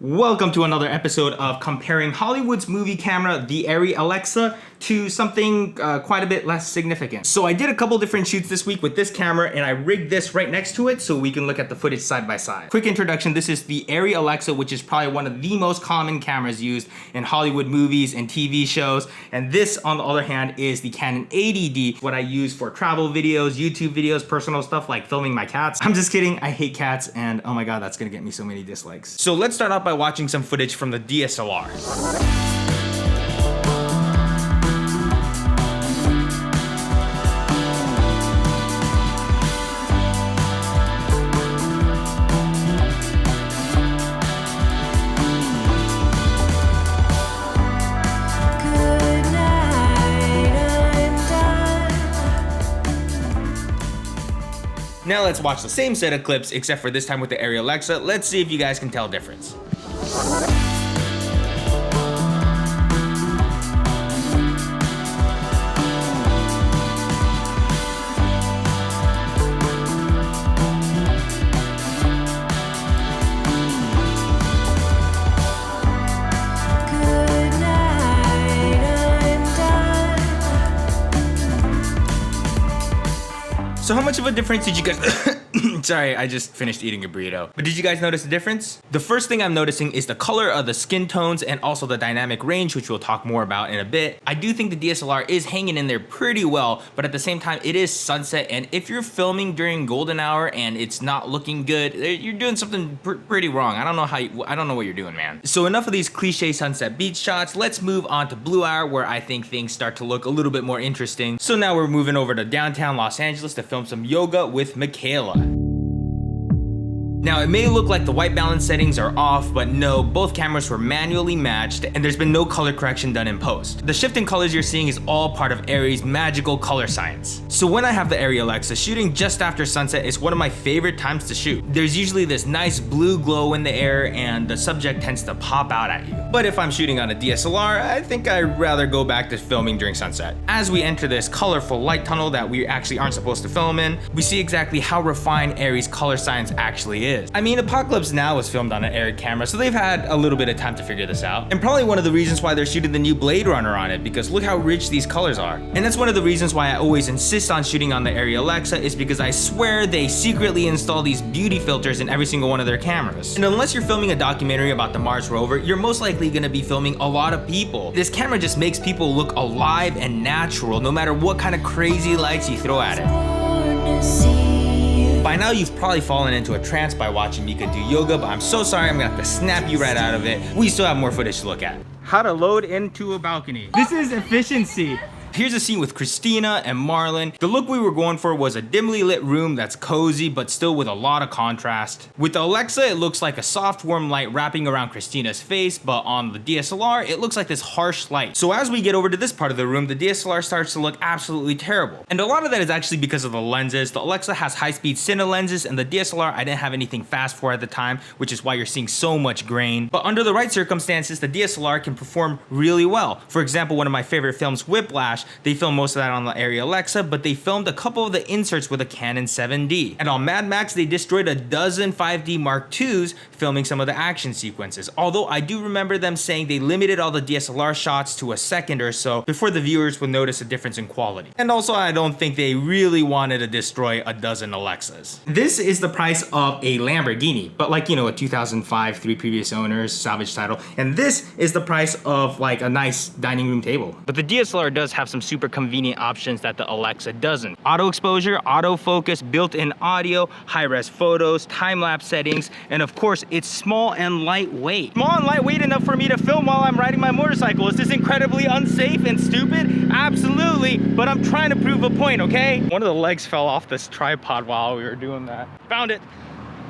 Welcome to another episode of comparing Hollywood's movie camera, the Arri Alexa, to something quite a bit less significant. So I did a couple different shoots this week with this camera and I rigged this right next to it so we can look at the footage side by side. Quick introduction, this is the Arri Alexa, which is probably one of the most common cameras used in Hollywood movies and TV shows. And this, on the other hand, is the Canon 80D, what I use for travel videos, YouTube videos, personal stuff like filming my cats. I'm just kidding, I hate cats and oh my god, that's gonna get me so many dislikes. So let's start off by watching some footage from the DSLR. Now let's watch the same set of clips, except for this time with the Arri Alexa. Let's see if you guys can tell a difference. So how much of a difference did you guys... Sorry, I just finished eating a burrito. But did you guys notice the difference? The first thing I'm noticing is the color of the skin tones and also the dynamic range, which we'll talk more about in a bit. I do think the DSLR is hanging in there pretty well, but at the same time, it is sunset. And if you're filming during golden hour and it's not looking good, you're doing something pretty wrong. I don't know what you're doing, man. So enough of these cliche sunset beach shots. Let's move on to blue hour, where I think things start to look a little bit more interesting. So now we're moving over to downtown Los Angeles to film some yoga with Michaela. Now, it may look like the white balance settings are off, but no, both cameras were manually matched and there's been no color correction done in post. The shift in colors you're seeing is all part of Arri's magical color science. So when I have the Arri Alexa, shooting just after sunset is one of my favorite times to shoot. There's usually this nice blue glow in the air and the subject tends to pop out at you. But if I'm shooting on a DSLR, I think I'd rather go back to filming during sunset. As we enter this colorful light tunnel that we actually aren't supposed to film in, we see exactly how refined Arri's color science actually is. I mean, Apocalypse Now was filmed on an Arri camera, so they've had a little bit of time to figure this out. And probably one of the reasons why they're shooting the new Blade Runner on it, because look how rich these colors are. And that's one of the reasons why I always insist on shooting on the Arri Alexa, is because I swear they secretly install these beauty filters in every single one of their cameras. And unless you're filming a documentary about the Mars rover, you're most likely gonna be filming a lot of people. This camera just makes people look alive and natural, no matter what kind of crazy lights you throw at it. By now, you've probably fallen into a trance by watching Mika do yoga, but I'm so sorry, I'm gonna have to snap you right out of it. We still have more footage to look at. How to load into a balcony. This is efficiency. Here's a scene with Kristina and Marlon. The look we were going for was a dimly lit room that's cozy, but still with a lot of contrast. With the Alexa, it looks like a soft, warm light wrapping around Kristina's face, but on the DSLR, it looks like this harsh light. So as we get over to this part of the room, the DSLR starts to look absolutely terrible. And a lot of that is actually because of the lenses. The Alexa has high-speed cine lenses, and the DSLR, I didn't have anything fast for at the time, which is why you're seeing so much grain. But under the right circumstances, the DSLR can perform really well. For example, one of my favorite films, Whiplash, they filmed most of that on the Arri Alexa, but they filmed a couple of the inserts with a Canon 80D. And on Mad Max, they destroyed a dozen 5D Mark IIs filming some of the action sequences. Although I do remember them saying they limited all the DSLR shots to a second or so before the viewers would notice a difference in quality. And also, I don't think they really wanted to destroy a dozen Alexas. This is the price of a Lamborghini, but like, you know, a 2005, 3 previous owners, salvage title. And this is the price of like a nice dining room table. But the DSLR does have some super convenient options that the Alexa doesn't. Auto exposure, autofocus, built-in audio, high-res photos, time-lapse settings, and of course, it's small and lightweight. Small and lightweight enough for me to film while I'm riding my motorcycle. Is this incredibly unsafe and stupid? Absolutely, but I'm trying to prove a point, okay? One of the legs fell off this tripod while we were doing that. Found it.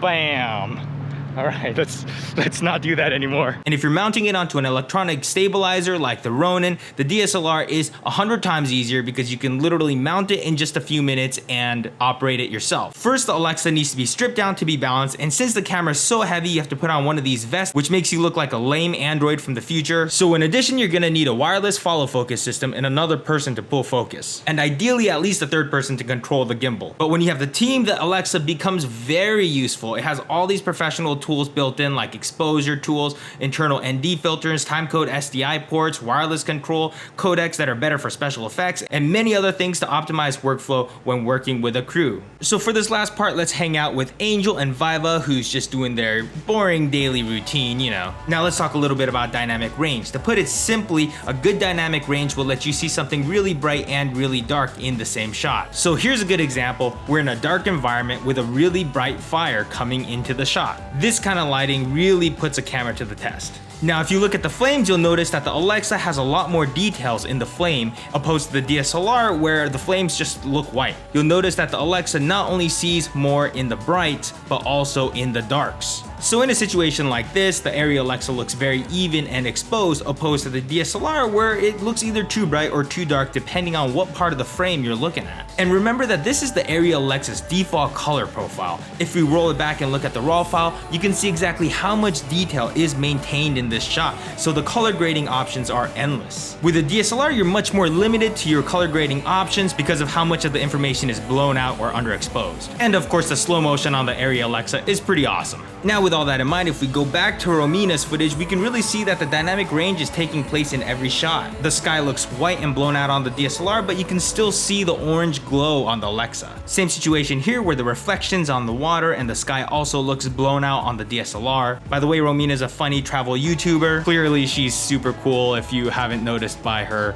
Bam. All right, let's not do that anymore. And if you're mounting it onto an electronic stabilizer like the Ronin, the DSLR is 100 times easier because you can literally mount it in just a few minutes and operate it yourself. First, the Alexa needs to be stripped down to be balanced, and since the camera is so heavy, you have to put on one of these vests, which makes you look like a lame android from the future. So in addition, you're gonna need a wireless follow focus system and another person to pull focus. And ideally, at least a third person to control the gimbal. But when you have the team, the Alexa becomes very useful. It has all these professional tools built in like exposure tools, internal ND filters, timecode SDI ports, wireless control, codecs that are better for special effects, and many other things to optimize workflow when working with a crew. So for this last part, let's hang out with Angel and VAIVA, who's just doing their boring daily routine, you know. Now let's talk a little bit about dynamic range. To put it simply, a good dynamic range will let you see something really bright and really dark in the same shot. So here's a good example. We're in a dark environment with a really bright fire coming into the shot. This kind of lighting really puts a camera to the test. Now, if you look at the flames, you'll notice that the Alexa has a lot more details in the flame opposed to the DSLR where the flames just look white. You'll notice that the Alexa not only sees more in the bright, but also in the darks. So in a situation like this, the Arri Alexa looks very even and exposed opposed to the DSLR where it looks either too bright or too dark depending on what part of the frame you're looking at. And remember that this is the Arri Alexa's default color profile. If we roll it back and look at the raw file, you can see exactly how much detail is maintained in this shot, so the color grading options are endless. With a DSLR, you're much more limited to your color grading options because of how much of the information is blown out or underexposed. And of course, the slow motion on the Arri Alexa is pretty awesome. Now with all that in mind, if we go back to Romina's footage, we can really see that the dynamic range is taking place in every shot. The sky looks white and blown out on the DSLR, but you can still see the orange glow on the Alexa. Same situation here where the reflections on the water and the sky also looks blown out on the DSLR. By the way, Romina is a funny travel YouTuber. Clearly she's super cool if you haven't noticed by her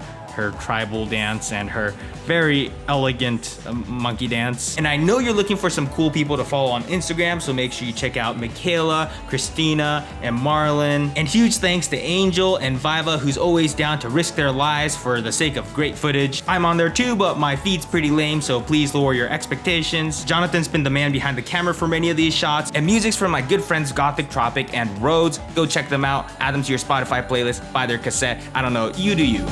tribal dance and her very elegant monkey dance. And I know you're looking for some cool people to follow on Instagram, so make sure you check out Michaela, Kristina, and Marlon. And huge thanks to Angel and VAIVA, who's always down to risk their lives for the sake of great footage. I'm on there too, but my feed's pretty lame, so please lower your expectations. Jonathan's been the man behind the camera for many of these shots, and music's from my good friends GOTHIC, TROPIC, and Rhodes. Go check them out, add them to your Spotify playlist, buy their cassette. I don't know, you do you.